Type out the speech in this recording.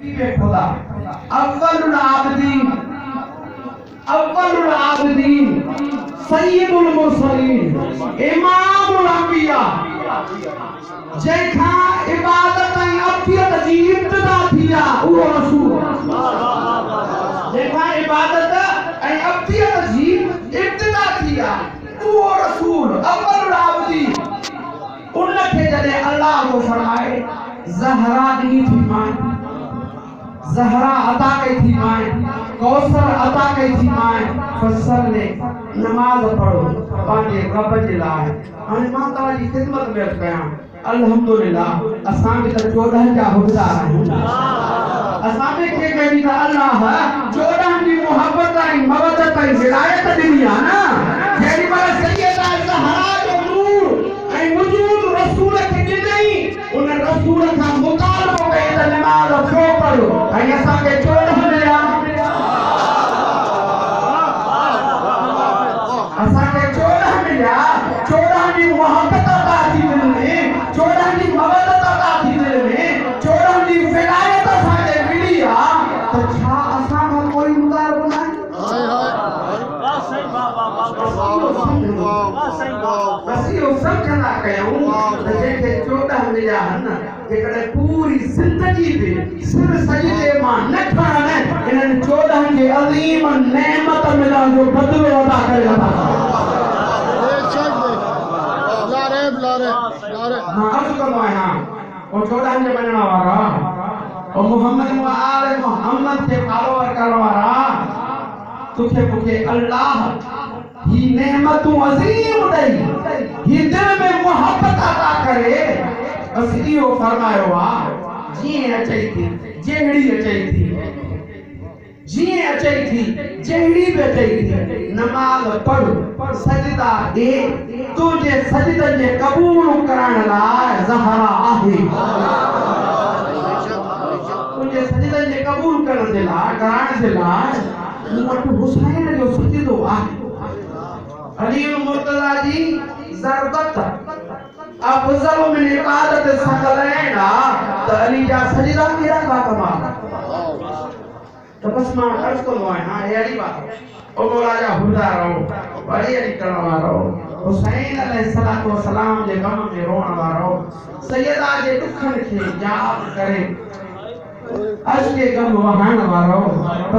خدا اول العابدین سید المرسلین امام الانبیاء جنکھا عبادت ابدیت جی ابتدا تھیا وہ رسول جنکھا عبادت ابدیت جی ابتدا تھیا وہ رسول اول العابدین ان کے جدے اللہ کو فرمائے زہرا دی تھی مائیں زہرا عطا کی تھی مائیں کوثر عطا کی تھی مائیں فصل نے نماز پڑھو پانے رب جلائے ہمیں ماں تعالیٰ کی خدمت میں کہاں الحمدللہ اسام کی طرح 14 کیا حفظہ ہیں اسام کے کہنی تھا اللہ 14 کی محبت آئی مودت آئی ہدایت دنیا نا جیڑی بڑا سیدہ زہرا جو نور اے وجود رسول کے نہیں انہیں رسول کا مطالبہ کہ نماز کیوں پڑھو اے اسام کے 14 ملیا اسام کے 14 ملیا 14 کی محبت عطا تھی دل میں 14 کی مودت عطا تھی دل میں 14 کی ولایت اساں ملی تو چھا اساں کا کوئی مطالبہ نہیں بسی وہ سمجھنا کہوں جیسے 14 ملیا ہے کہ پوری زندگی بھی سر سجدے ماں نہ کھانا ہے انہیں 14 کے عظیم نعمت ملا جو بدلو ادا کرے گا ہاں عرض کرو ہے ہاں وہ 14 کے بننا وارا اور محمد و آل محمد کے فالوور کروانا تجھے مجھے اللہ ہی نعمت عظیم دئی ہی دل میں محبت عطا کرے بس یہ فرمایا ہوا جی اچائی تھی جہڑی اچائی تھی جی اچائی تھی جہڑی بھی اچائی تھی نماز پڑھ سجدہ دے تجھے سجدہ جے قبول کران لائے زہرا آہی تجھے سجدہ جے قبول کران دے لائے موٹ حسین جو سجدو آہی علی مرتضی جی ضربت افضل من عبادت ثقلین تو علی جا سجدہ کیا کا کمال تو بس ماں عرض کو لوائیں ہاں یہ علی بات او مولا جا ہدا رہو بڑی علی کرنا رہو حسین علیہ السلام جے غم میں رونا رہو سیدہ جے دکھن کے یاد کرے عشق غم وہاں رہو